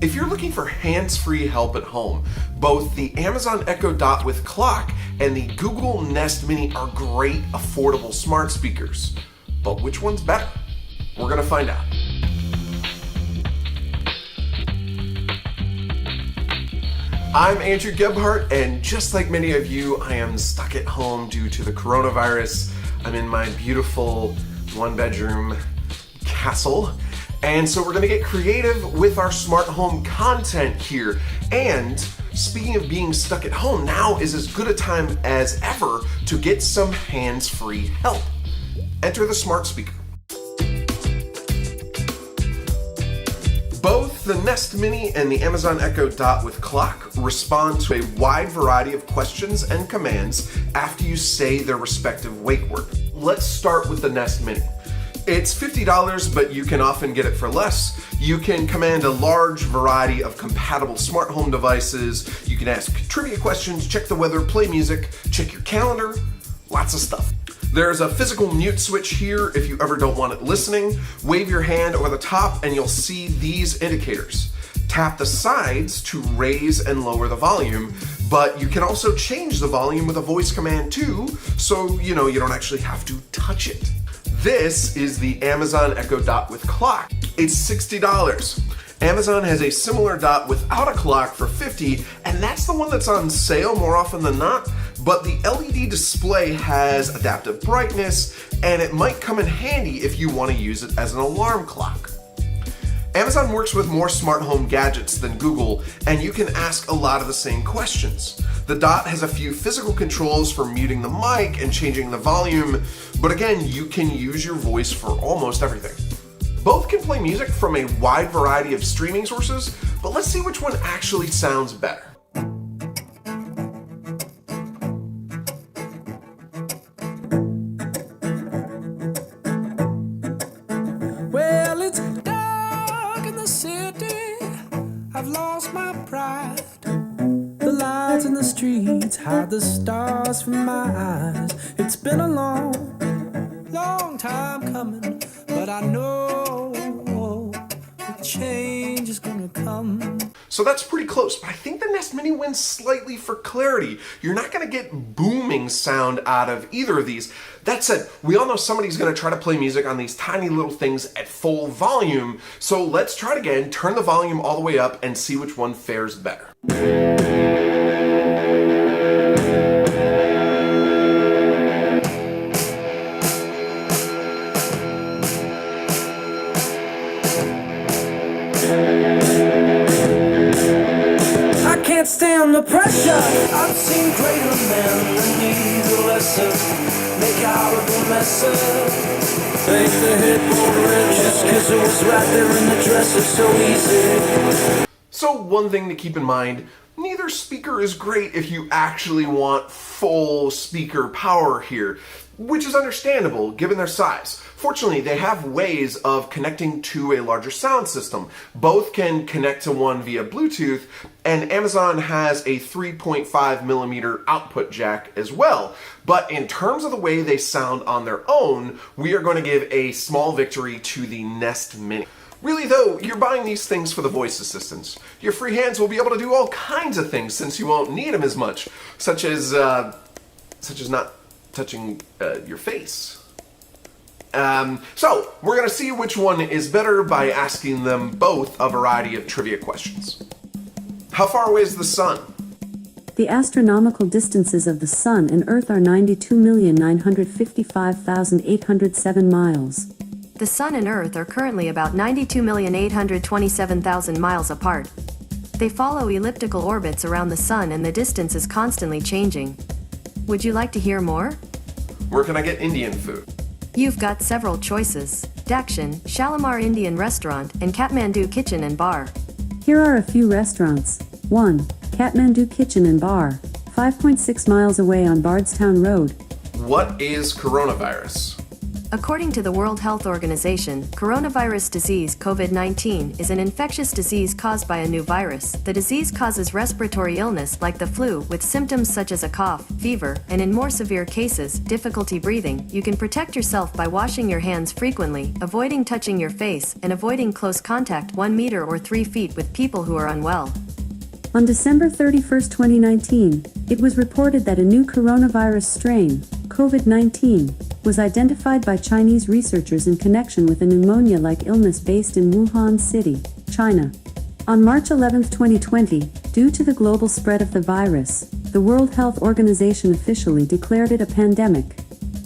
If you're looking for hands-free help at home, both the Amazon Echo Dot with clock and the Google Nest Mini are great, affordable smart speakers. But which one's better? We're gonna find out. I'm Andrew Gebhardt, and just like many of you, I am stuck at home due to the coronavirus. I'm in my beautiful one-bedroom castle. And so we're gonna get creative with our smart home content here. And speaking of being stuck at home, now is as good a time as ever to get some hands-free help. Enter the smart speaker. Both the Nest Mini and the Amazon Echo Dot with clock respond to a wide variety of questions and commands after you say their respective wake word. Let's start with the Nest Mini. It's $50, but you can often get it for less. You can command a large variety of compatible smart home devices. You can ask trivia questions, check the weather, play music, check your calendar, lots of stuff. There's a physical mute switch here if you ever don't want it listening. Wave your hand over the top and you'll see these indicators. Tap the sides to raise and lower the volume, but you can also change the volume with a voice command too, so you don't actually have to touch it. This is the Amazon Echo Dot with clock. It's $60. Amazon has a similar dot without a clock for $50, and that's the one that's on sale more often than not, but the LED display has adaptive brightness, and it might come in handy if you want to use it as an alarm clock. Amazon works with more smart home gadgets than Google, and you can ask a lot of the same questions. The Dot has a few physical controls for muting the mic and changing the volume, but again, you can use your voice for almost everything. Both can play music from a wide variety of streaming sources, but let's see which one actually sounds better. Well, it's dark in the city, I've lost my pride. The lights in the streets hide the stars from my eyes. It's been a long time coming, but I know the change is gonna come. So that's pretty close, but I think the Nest Mini wins slightly for clarity. You're not gonna get booming sound out of either of these. That said, we all know somebody's gonna try to play music on these tiny little things at full volume, so let's try it again, turn the volume all the way up and see which one fares better. I can't stand the pressure. I've seen greater men than need the lesser make out of the messer. Take the hit for the riches, 'cause it was right there in the dresser, so easy. So one thing to keep in mind, neither speaker is great if you actually want full speaker power here, which is understandable given their size. Fortunately, they have ways of connecting to a larger sound system. Both can connect to one via Bluetooth, and Amazon has a 3.5 millimeter output jack as well. But in terms of the way they sound on their own, we are going to give a small victory to the Nest Mini. Really though, you're buying these things for the voice assistants. Your free hands will be able to do all kinds of things since you won't need them as much, such as not touching your face. So we're gonna see which one is better by asking them both a variety of trivia questions. How far away is the sun? The astronomical distances of the Sun and Earth are 92,955,807 miles. The Sun and Earth are currently about 92,827,000 miles apart. They follow elliptical orbits around the Sun and the distance is constantly changing. Would you like to hear more? Where can I get Indian food? You've got several choices: Dakshin, Shalimar Indian Restaurant, and Kathmandu Kitchen and Bar. Here are a few restaurants. 1. Kathmandu Kitchen and Bar, 5.6 miles away on Bardstown Road. What is coronavirus? According to the World Health Organization, coronavirus disease COVID-19 is an infectious disease caused by a new virus. The disease causes respiratory illness like the flu with symptoms such as a cough, fever, and in more severe cases, difficulty breathing. You can protect yourself by washing your hands frequently, avoiding touching your face, and avoiding close contact 1 meter or 3 feet with people who are unwell. On December 31, 2019, it was reported that a new coronavirus strain, COVID-19, was identified by Chinese researchers in connection with a pneumonia-like illness based in Wuhan City, China. On March 11, 2020, due to the global spread of the virus, the World Health Organization officially declared it a pandemic.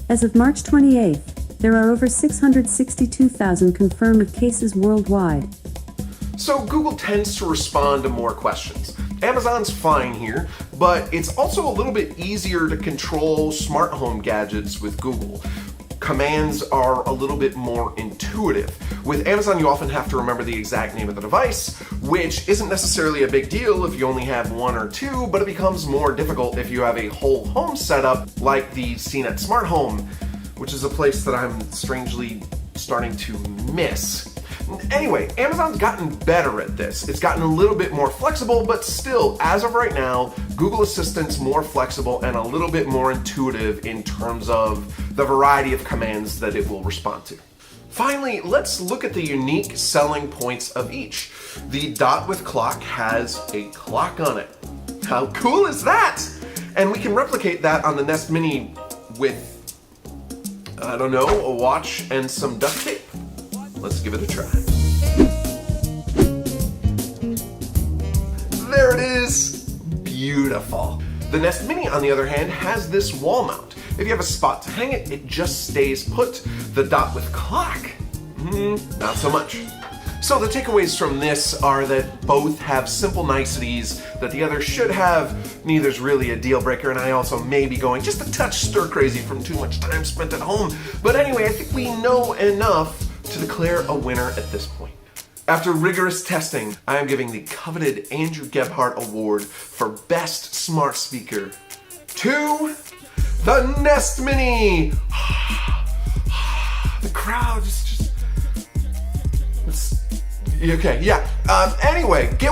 As of March 28, there are over 662,000 confirmed cases worldwide. So Google tends to respond to more questions. Amazon's fine here, but it's also a little bit easier to control smart home gadgets with Google. Commands are a little bit more intuitive. With Amazon, you often have to remember the exact name of the device, which isn't necessarily a big deal if you only have 1 or 2, but it becomes more difficult if you have a whole home setup like the CNET Smart Home, which is a place that I'm strangely starting to miss. Anyway, Amazon's gotten better at this. It's gotten a little bit more flexible, but still, as of right now, Google Assistant's more flexible and a little bit more intuitive in terms of the variety of commands that it will respond to. Finally, let's look at the unique selling points of each. The dot with clock has a clock on it. How cool is that? And we can replicate that on the Nest Mini with, I don't know, a watch and some duct tape. Let's give it a try. There it is! Beautiful. The Nest Mini, on the other hand, has this wall mount. If you have a spot to hang it, it just stays put. The dot with clock, not so much. So the takeaways from this are that both have simple niceties that the other should have. Neither's really a deal breaker, and I also may be going just a touch stir crazy from too much time spent at home. But anyway, I think we know enough to declare a winner at this point. After rigorous testing, I am giving the coveted Andrew Gebhardt Award for Best Smart Speaker to the Nest Mini. The crowd is just... Okay, yeah. Anyway, get